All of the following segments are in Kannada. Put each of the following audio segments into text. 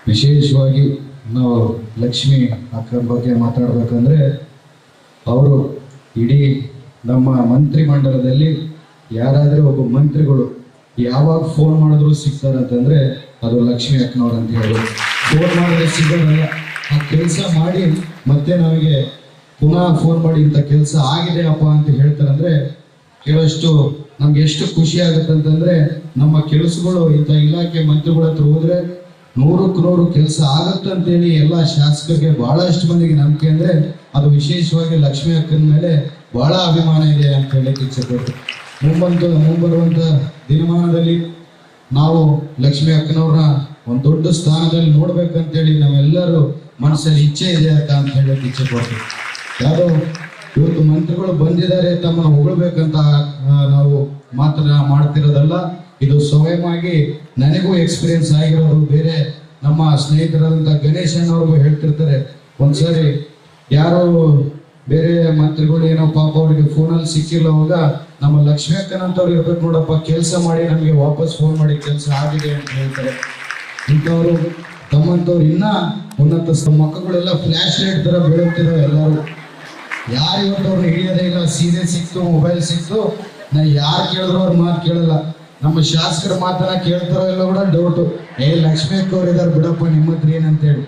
ವಿಶೇಷವಾಗಿ ನಾವು ಲಕ್ಷ್ಮಿ ಅಕ್ಕನ ಬಗ್ಗೆ ಮಾತಾಡಬೇಕಂದ್ರೆ ಅವರು ಇಡೀ ನಮ್ಮ ಮಂತ್ರಿಮಂಡಲದಲ್ಲಿ ಯಾರಾದರೂ ಒಬ್ಬ ಮಂತ್ರಿಗಳು ಯಾವಾಗ ಫೋನ್ ಮಾಡಿದ್ರು ಸಿಗ್ತಾರಂತಂದ್ರೆ ಅದು ಲಕ್ಷ್ಮಿ ಅಕ್ಕನವ್ರು ಅಂತ ಹೇಳಿ ಫೋನ್ ಮಾಡಿದ್ರೆ ಸಿಗೋದಲ್ಲ. ಆ ಕೆಲಸ ಮಾಡಿ ಮತ್ತೆ ನಮಗೆ ಪುನಃ ಫೋನ್ ಮಾಡಿ ಇಂಥ ಕೆಲಸ ಆಗಿದೆ ಅಪ್ಪ ಅಂತ ಹೇಳ್ತಾರಂದ್ರೆ ಕೇಳೋಷ್ಟು ನಮ್ಗೆ ಎಷ್ಟು ಖುಷಿ ಆಗುತ್ತೆ ಅಂತಂದ್ರೆ ನಮ್ಮ ಕೆಲಸಗಳು ಇಂಥ ಇಲಾಖೆ ಮಂತ್ರಿಗಳ ಹತ್ರ ಹೋದ್ರೆ 100ಕ್ಕೆ 100 ಕೆಲಸ ಆಗುತ್ತೆ ಅಂತೇಳಿ ಎಲ್ಲ ಶಾಸಕರಿಗೆ ಬಹಳಷ್ಟು ಮಂದಿಗೆ ನಂಬಿಕೆ ಅಂದ್ರೆ ಅದು ವಿಶೇಷವಾಗಿ ಲಕ್ಷ್ಮಿ ಅಕ್ಕನ ಮೇಲೆ ಬಹಳ ಅಭಿಮಾನ ಇದೆ ಅಂತ ಹೇಳಕ್ಕೆ ಇಚ್ಛೆಪಟ್ಟು ಮುಂಬರುವಂತ ದಿನಮಾನದಲ್ಲಿ ನಾವು ಲಕ್ಷ್ಮಿ ಅಕ್ಕನವ್ರನ್ನ ಒಂದು ದೊಡ್ಡ ಸ್ಥಾನದಲ್ಲಿ ನೋಡ್ಬೇಕಂತೇಳಿ ನಾವೆಲ್ಲರೂ ಮನಸ್ಸಲ್ಲಿ ಇಚ್ಛೆ ಇದೆ ಅಂತ ಹೇಳಕ್ಕೆ ಇಚ್ಛೆಪಟ್ಟು ಯಾರು ಇವತ್ತು ಮಂತ್ರಿಗಳು ಬಂದಿದ್ದಾರೆ ತಮ್ಮನ್ನು ಹೊಗಳ್ಬೇಕಂತ ನಾವು ಮಾಡ್ತಿರೋದಲ್ಲ. ಇದು ಸ್ವಯಂವಾಗಿ ನನಗೂ ಎಕ್ಸ್ಪೀರಿಯನ್ಸ್ ಆಗಿರೋದು. ಬೇರೆ ನಮ್ಮ ಸ್ನೇಹಿತರಾದಂಥ ಗಣೇಶನ್ ಅವ್ರಿಗೂ ಹೇಳ್ತಿರ್ತಾರೆ, ಒಂದ್ಸರಿ ಯಾರೋ ಬೇರೆ ಮಂತ್ರಿಗಳು ಏನೋ ಪಾಪ ಅವ್ರಿಗೆ ಫೋನಲ್ಲಿ ಸಿಕ್ಕಿಲ್ಲ, ಅವಾಗ ನಮ್ಮ ಲಕ್ಷ್ಮಿ ಅಕ್ಕನಂತವ್ರು ಇರ್ಬೇಕು ನೋಡಪ್ಪ, ಕೆಲಸ ಮಾಡಿ ನಮಗೆ ವಾಪಸ್ ಫೋನ್ ಮಾಡಿ ಕೆಲಸ ಆಗಿದೆ ಅಂತ ಹೇಳ್ತಾರೆ. ಇಂಥವ್ರು ತಮ್ಮಂತವ್ರು ಇನ್ನ ಉನ್ನತ ಮಕ್ಕಳೆಲ್ಲ ಫ್ಲಾಶ್ ಲೈಟ್ ತರ ಬೆಳಗ್ತಿದಾವೆ. ಎಲ್ಲರೂ ಯಾರು ಇವತ್ತವ್ರನ್ನ ಹಿಡಿಯೋದೇ ಇಲ್ಲ. ಸೀರೆ ಸಿಕ್ತು, ಮೊಬೈಲ್ ಸಿಕ್ತು, ನಾ ಯಾರು ಕೇಳಿದ್ರು ಅವ್ರ ಮಾತು ಕೇಳಲ್ಲ. ನಮ್ಮ ಶಾಸಕರ ಮಾತನ್ನ ಕೇಳ್ತಾರೋ ಎಲ್ಲ ಕೂಡ ಡೌಟು. ಲಕ್ಷ್ಮಿ ಅಕ್ಕ ಅವ್ರು ಇದಾರೆ ಬಿಡಪ್ಪ ನಿಮ್ಮ ಹತ್ರ ಏನಂತೇಳಿ.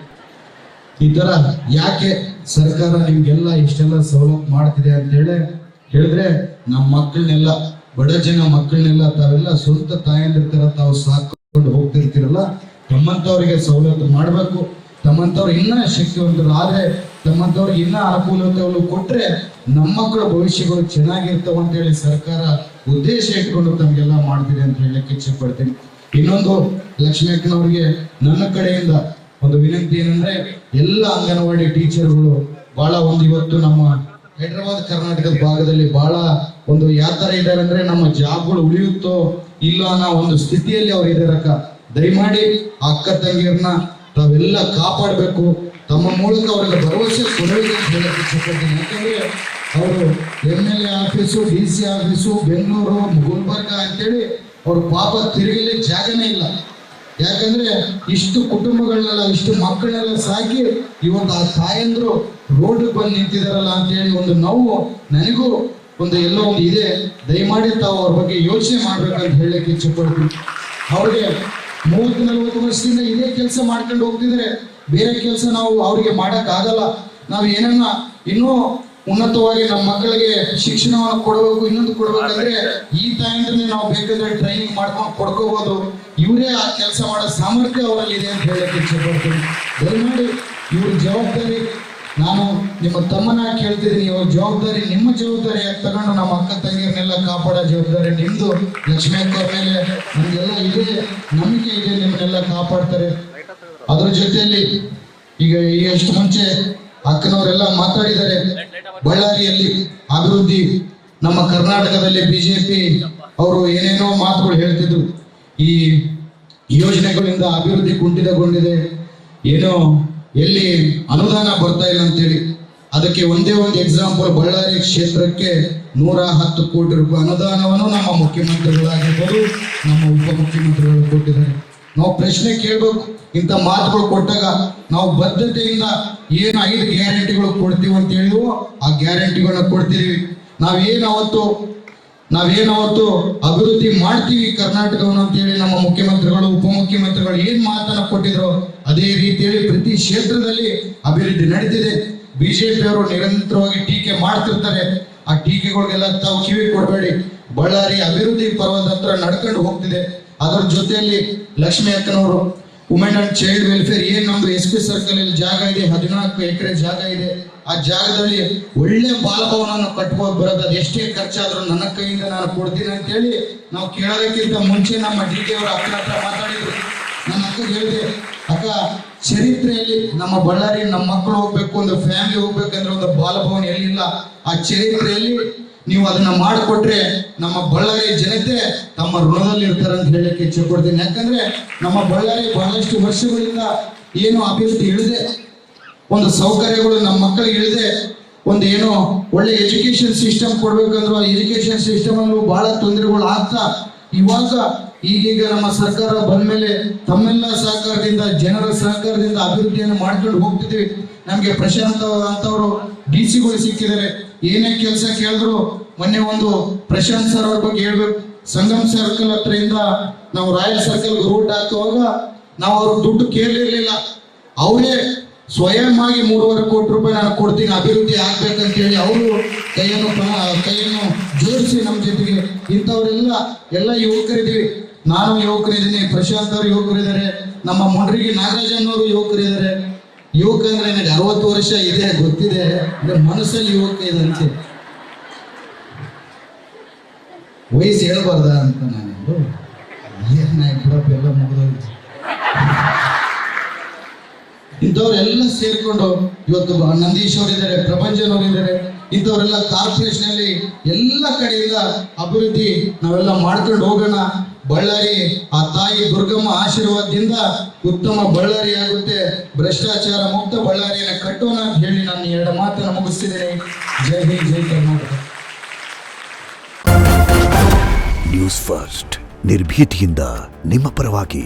ಈ ತರ ಯಾಕೆ ಸರ್ಕಾರ ನಿಮ್ಗೆಲ್ಲ ಇಷ್ಟೆಲ್ಲ ಸವಲತ್ತು ಮಾಡ್ತಿದೆ ಅಂತ ಹೇಳಿದ್ರೆ ನಮ್ಮ ಮಕ್ಕಳನ್ನೆಲ್ಲ, ಬಡ ಜನ ಮಕ್ಕಳನ್ನೆಲ್ಲ ತಾವೆಲ್ಲ ಸ್ವಂತ ತಾಯಂದಿರ್ತಾರ ತಾವು ಸಾಕೊಂಡು ಹೋಗ್ತಿರ್ತೀರಲ್ಲ, ತಮ್ಮಂತವ್ರಿಗೆ ಸವಲತ್ತು ಮಾಡಬೇಕು. ತಮ್ಮಂತವ್ರು ಇನ್ನ ಶಕ್ತಿವಂತರು ಆದ್ರೆ, ತಮ್ಮಂತವ್ರಿಗೆ ಇನ್ನ ಅನುಕೂಲತೆಗಳು ಕೊಟ್ರೆ ನಮ್ಮ ಮಕ್ಕಳ ಭವಿಷ್ಯಗಳು ಚೆನ್ನಾಗಿರ್ತಾವ ಅಂತ ಹೇಳಿ ಸರ್ಕಾರ ಉದ್ದೇಶ ಇಟ್ಕೊಂಡು ತಮ್ಗೆಲ್ಲ ಮಾಡ್ತಿದೆ ಅಂತ ಹೇಳಕ್ಕೆ ಇಚ್ಛೆ ಪಡ್ತೀನಿ. ಇನ್ನೊಂದು ಲಕ್ಷ್ಮಿ ಅಕ್ಕನವ್ರಿಗೆ ನನ್ನ ಕಡೆಯಿಂದ ಒಂದು ವಿನಂತಿ ಏನಂದ್ರೆ, ಎಲ್ಲ ಅಂಗನವಾಡಿ ಟೀಚರ್ಗಳು ಬಹಳ ಇವತ್ತು ನಮ್ಮ ಹೈದರಾಬಾದ್ ಕರ್ನಾಟಕದ ಭಾಗದಲ್ಲಿ ಬಹಳ ಯಾವ ತರ ಇದ್ದಾರೆ ಅಂದ್ರೆ, ನಮ್ಮ ಜಾಬ್ಗಳು ಉಳಿಯುತ್ತೋ ಇಲ್ಲ ಅನ್ನೋ ಒಂದು ಸ್ಥಿತಿಯಲ್ಲಿ ಅವ್ರು ಇದಾರಕ್ಕ. ದಯಮಾಡಿ ಅಕ್ಕ ತಂಗಿಯರನ್ನ ತಾವೆಲ್ಲ ಕಾಪಾಡಬೇಕು. ತಮ್ಮ ಮೂಲಕ ಅವರಿಗೆ ಭರವಸೆ ಕೊಡಬೇಕು ಅಂತ ಹೇಳಕ್ಕೆ ಇಷ್ಟಪಡ್ತೀನಿ. ಯಾಕಂದ್ರೆ ಅವರು MLA office, DC office, Bengaluru, Gulbarga ಅಂತೇಳಿ ಅವ್ರ ಪಾಪ ತಿರುಗಲಿ ಜಾಗನೇ ಇಲ್ಲ. ಯಾಕಂದ್ರೆ ಇಷ್ಟು ಕುಟುಂಬಗಳನ್ನೆಲ್ಲ, ಇಷ್ಟು ಮಕ್ಕಳನ್ನೆಲ್ಲ ಸಾಕಿ ಇವತ್ತು ಆ ತಾಯಂದ್ರು ರೋಡ್ ಬಂದು ನಿಂತಿದಾರಲ್ಲ ಅಂತೇಳಿ ಒಂದು ನೋವು ನನಗೂ ಎಲ್ಲೋ ಒಂದು ಇದೆ. ದಯಮಾಡಿ ತಾವು ಅವ್ರ ಬಗ್ಗೆ ಯೋಚನೆ ಮಾಡ್ಬೇಕಂತ ಹೇಳಕ್ಕೆ ಇಚ್ಛೆಪಡ್ತೀನಿ. ಅವ್ರಿಗೆ 30-40 ವರ್ಷದಿಂದ ಇದೇ ಕೆಲಸ ಮಾಡ್ಕೊಂಡು ಹೋಗ್ತಿದ್ರೆ ಬೇರೆ ಕೆಲಸ ನಾವು ಅವ್ರಿಗೆ ಮಾಡಕ್ ಆಗಲ್ಲ. ನಾವು ಏನನ್ನ ಇನ್ನೂ ಉನ್ನತವಾಗಿ ನಮ್ಮ ಮಕ್ಕಳಿಗೆ ಶಿಕ್ಷಣವನ್ನು ಕೊಡಬೇಕು, ಇನ್ನೊಂದು ಕೊಡ್ಬೇಕಂದ್ರೆ ಈ ತಾಯಂದ್ರೆ ನಾವು ಬೇಕಂದ್ರೆ ಟ್ರೈನಿಂಗ್ ಮಾಡ್ಕೊಂಡು ಕೊಡ್ಕೋಬಹುದು. ಇವರೇ ಆ ಕೆಲಸ ಮಾಡೋ ಸಾಮರ್ಥ್ಯ ಅವರಲ್ಲಿ ಇದೆ ಅಂತ ಹೇಳಕ್ಕೆ ಇಚ್ಛೆಪಡ್ತೀನಿ. ದಯಮಾಡಿ ಇವ್ರ ಜವಾಬ್ದಾರಿ ನಾನು ನಿಮ್ಮ ತಮ್ಮನ ಕೇಳ್ತಿದ್ದೀನಿ. ಇವ್ರ ಜವಾಬ್ದಾರಿ ನಿಮ್ಮ ಜವಾಬ್ದಾರಿಯಾಗಿ ತಗೊಂಡು ನಮ್ಮ ಅಕ್ಕ ತಂಗಿಯರನ್ನೆಲ್ಲ ಕಾಪಾಡೋ ಜವಾಬ್ದಾರಿ ನಿಮ್ದು. ಲಕ್ಷ್ಮಿ ಅಕ್ಕ ಮೇಲೆ ನಮ್ಗೆಲ್ಲ ಇದೆ, ನಂಬಿಕೆ ಇದೆ, ನಿಮ್ಮನ್ನೆಲ್ಲ ಕಾಪಾಡ್ತಾರೆ. ಅದ್ರ ಜೊತೆಯಲ್ಲಿ ಈಗ ಎಷ್ಟು ಮುಂಚೆ ಅಕ್ಕನವರೆಲ್ಲ ಮಾತಾಡಿದ್ದಾರೆ. ಬಳ್ಳಾರಿಯಲ್ಲಿ ಅಭಿವೃದ್ಧಿ, ನಮ್ಮ ಕರ್ನಾಟಕದಲ್ಲಿ BJP ಅವರು ಏನೇನೋ ಮಾತುಗಳು ಹೇಳ್ತಿದ್ರು. ಈ ಯೋಜನೆಗಳಿಂದ ಅಭಿವೃದ್ಧಿ ಕುಂಠಿತಗೊಂಡಿದೆ, ಏನೋ ಎಲ್ಲಿ ಅನುದಾನ ಬರ್ತಾ ಇಲ್ಲ ಅಂತೇಳಿ. ಅದಕ್ಕೆ ಒಂದೇ ಒಂದು ಎಕ್ಸಾಂಪಲ್, ಬಳ್ಳಾರಿ ಕ್ಷೇತ್ರಕ್ಕೆ 110 ಕೋಟಿ ರೂಪಾಯಿ ಅನುದಾನವನ್ನು ನಮ್ಮ ಮುಖ್ಯಮಂತ್ರಿಗಳಾಗಿರ್ಬೋದು, ನಮ್ಮ ಉಪಮುಖ್ಯಮಂತ್ರಿಗಳು ಕೊಟ್ಟಿದ್ದಾರೆ. ನಾವು ಪ್ರಶ್ನೆ ಕೇಳಬೇಕು. ಇಂಥ ಮಾತುಗಳು ಕೊಟ್ಟಾಗ ನಾವು ಬದ್ಧತೆಯಿಂದ ಏನು 5 ಗ್ಯಾರಂಟಿಗಳು ಕೊಡ್ತೀವಿ ಅಂತ ಹೇಳಿದ್ವು, ಆ ಗ್ಯಾರಂಟಿಗಳನ್ನ ಕೊಡ್ತೀವಿ. ನಾವೇನಾವತ್ತು ಅಭಿವೃದ್ಧಿ ಮಾಡ್ತೀವಿ ಕರ್ನಾಟಕವನ್ನು ಅಂತೇಳಿ ನಮ್ಮ ಮುಖ್ಯಮಂತ್ರಿಗಳು, ಉಪಮುಖ್ಯಮಂತ್ರಿಗಳು ಏನ್ ಮಾತನ್ನ ಕೊಟ್ಟಿದ್ರು ಅದೇ ರೀತಿಯಲ್ಲಿ ಪ್ರತಿ ಕ್ಷೇತ್ರದಲ್ಲಿ ಅಭಿವೃದ್ಧಿ ನಡೀತಿದೆ. BJP ಅವರು ನಿರಂತರವಾಗಿ ಟೀಕೆ ಮಾಡ್ತಿರ್ತಾರೆ. ಆ ಟೀಕೆಗಳಿಗೆಲ್ಲ ತಾವು ಕಿವಿ ಕೊಡಬೇಡಿ. ಬಳ್ಳಾರಿ ಅಭಿವೃದ್ಧಿ ಪರ್ವತ ಹತ್ರ ನಡ್ಕೊಂಡು ಹೋಗ್ತಿದೆ. ಅದರ ಜೊತೆಯಲ್ಲಿ ಲಕ್ಷ್ಮಿ ಅಕ್ಕನವರು ವುಮೆನ್ ಅಂಡ್ ಚೈಲ್ಡ್ ವೆಲ್ಫೇರ್, ಏನ್ ನಮ್ದು SP ಸರ್ಕಲ್ ಅಲ್ಲಿ ಜಾಗ ಇದೆ, 14 ಎಕರೆ ಜಾಗ ಇದೆ. ಆ ಜಾಗದಲ್ಲಿ ಒಳ್ಳೆ ಬಾಲಭವನವನ್ನು ಕಟ್ಬೋದು ಬರೋದು. ಅದು ಎಷ್ಟೇ ಖರ್ಚಾದ್ರೂ ನನ್ನ ಕೈಯಿಂದ ನಾನು ಕೊಡ್ತೀನಿ ಅಂತ ಹೇಳಿ ನಾವು ಕೇಳೋದಕ್ಕಿಂತ ಮುಂಚೆ ನಮ್ಮ DK ಅವರ ಅಕ್ಕನ ಹತ್ರ ಮಾತಾಡಿದ್ರು. ನನ್ನ ಅಕ್ಕ ಹೇಳಿದೆ, ಅಕ್ಕ ಚರಿತ್ರೆಯಲ್ಲಿ ನಮ್ಮ ಬಳ್ಳಾರಿ ನಮ್ಮ ಮಕ್ಕಳು ಹೋಗ್ಬೇಕು, ಒಂದು ಫ್ಯಾಮಿಲಿ ಹೋಗ್ಬೇಕಂದ್ರೆ ಒಂದು ಬಾಲಭವನ ಎಲ್ಲಿಲ್ಲ. ಆ ಚರಿತ್ರೆಯಲ್ಲಿ ನೀವು ಅದನ್ನ ಮಾಡಿಕೊಟ್ರೆ ನಮ್ಮ ಬಳ್ಳಾರಿ ಜನತೆ ತಮ್ಮ ಋಣದಲ್ಲಿ ಇರ್ತಾರೆ ಅಂತ ಹೇಳಕ್ಕೆ ಇಚ್ಛೆ ಕೊಡ್ತೀನಿ. ಯಾಕಂದ್ರೆ ನಮ್ಮ ಬಳ್ಳಾರಿ ಬಹಳಷ್ಟು ವರ್ಷಗಳಿಂದ ಏನು ಅಭಿವೃದ್ಧಿ ಇಳಿದೆ, ಒಂದು ಸೌಕರ್ಯಗಳು ನಮ್ಮ ಮಕ್ಕಳಿಗೆ ಇಳಿದೆ, ಒಂದು ಏನೋ ಒಳ್ಳೆ ಎಜುಕೇಶನ್ ಸಿಸ್ಟಮ್ ಕೊಡ್ಬೇಕಂದ್ರೆ ಎಜುಕೇಶನ್ ಸಿಸ್ಟಮ್ ಅಲ್ಲೂ ಬಹಳ ತೊಂದರೆಗಳು ಆಗ್ತಾ ಇವಾಗ ಈಗೀಗ ನಮ್ಮ ಸರ್ಕಾರ ಬಂದ್ಮೇಲೆ ತಮ್ಮೆಲ್ಲ ಸಹಕಾರದಿಂದ, ಜನರ ಸಹಕಾರದಿಂದ ಅಭಿವೃದ್ಧಿಯನ್ನು ಮಾಡ್ಕೊಂಡು ಹೋಗ್ತಿದ್ದೀವಿ. ನಮ್ಗೆ ಪ್ರಶಾಂತ್ ಅಂತವರು DC ಸಿಕ್ಕಿದ್ದಾರೆ. ಏನೇ ಕೆಲಸ ಕೇಳಿದ್ರು ಮೊನ್ನೆ ಒಂದು ಪ್ರಶಾಂತ್ ಸರ್ ಅವ್ರ ಬಗ್ಗೆ ಹೇಳ್ಬೇಕು. ಸಂಗಮ್ ಸರ್ಕಲ್ ಹತ್ರದಿಂದ ನಾವು ರಾಯಲ್ ಸರ್ಕಲ್ ರೂಟ್ ಹಾಕುವಾಗ ನಾವು ಅವ್ರ ದುಡ್ಡು ಕೇಳಿರ್ಲಿಲ್ಲ. ಅವರೇ ಸ್ವಯಂ ಆಗಿ 3.5 ಕೋಟಿ ರೂಪಾಯಿ ನಾನು ಕೊಡ್ತೀನಿ ಅಭಿವೃದ್ಧಿ ಆಗ್ಬೇಕಂತ ಹೇಳಿ ಅವರು ಕೈಯನ್ನು ಜೋಡಿಸಿ ನಮ್ಮ ಜೊತೆಗೆ ಎಲ್ಲ ಯುವಕರಿದ್ದೀವಿ. ನಾನು ಯುವಕರಿದ್ದೀನಿ, ಪ್ರಶಾಂತ್ ಅವರು ಯುವಕರಿದ್ದಾರೆ, ನಮ್ಮ ಮುಂಡ್ರಿಗೆ ನಾಗರಾಜನವರು ಯುವಕರಿದ್ದಾರೆ. ಯುವಕ ಅಂದ್ರೆ ನನಗೆ 60 ವರ್ಷ ಇದೆ ಗೊತ್ತಿದೆ, ಮನಸ್ಸಲ್ಲಿ ಯುವಕ ಇದಂತೆ. ವಯಸ್ಸು ಹೇಳ್ಬಾರ್ದ ಅಂತ ನಾನೊಂದು ಬಿಡಪ್ಪ ಎಲ್ಲ ಮುಗಿದೋಗಿ ಇಂಥವ್ರೆಲ್ಲ ಸೇರ್ಕೊಂಡು ಇವತ್ತು ನಂದೀಶ್ ಅವರಿದ್ದಾರೆ, ಪ್ರಪಂಚನ್ ಅವರಿದ್ದಾರೆ, ಇಂಥವರೆಲ್ಲ ಕಾರ್ಪೊರೇಷನ್ ಅಲ್ಲಿ ಎಲ್ಲ ಕಡೆಯಿಂದ ಅಭಿವೃದ್ಧಿ ನಾವೆಲ್ಲ ಮಾಡ್ಕೊಂಡು ಹೋಗೋಣ. ಬಳ್ಳಾರಿ ಆ ತಾಯಿ ದುರ್ಗಮ್ಮ ಆಶೀರ್ವಾದದಿಂದ ಉತ್ತಮ ಬಳ್ಳಾರಿ ಆಗುತ್ತೆ, ಭ್ರಷ್ಟಾಚಾರ ಮುಕ್ತ ಬಳ್ಳಾರಿಯನ್ನು ಕಟ್ಟೋಣ ಅಂತ ಹೇಳಿ ನಾನು 2 ಮಾತನ್ನು ಮುಗಿಸ್ತಿದ್ದೇನೆ. ಜೈ ಹಿಂದ್, ಜೈ ಕರ್ನಾಟಕ. ನ್ಯೂಸ್ ಫಸ್ಟ್, ನಿರ್ಭೀತಿಯಿಂದ ನಿಮ್ಮ ಪರವಾಗಿ.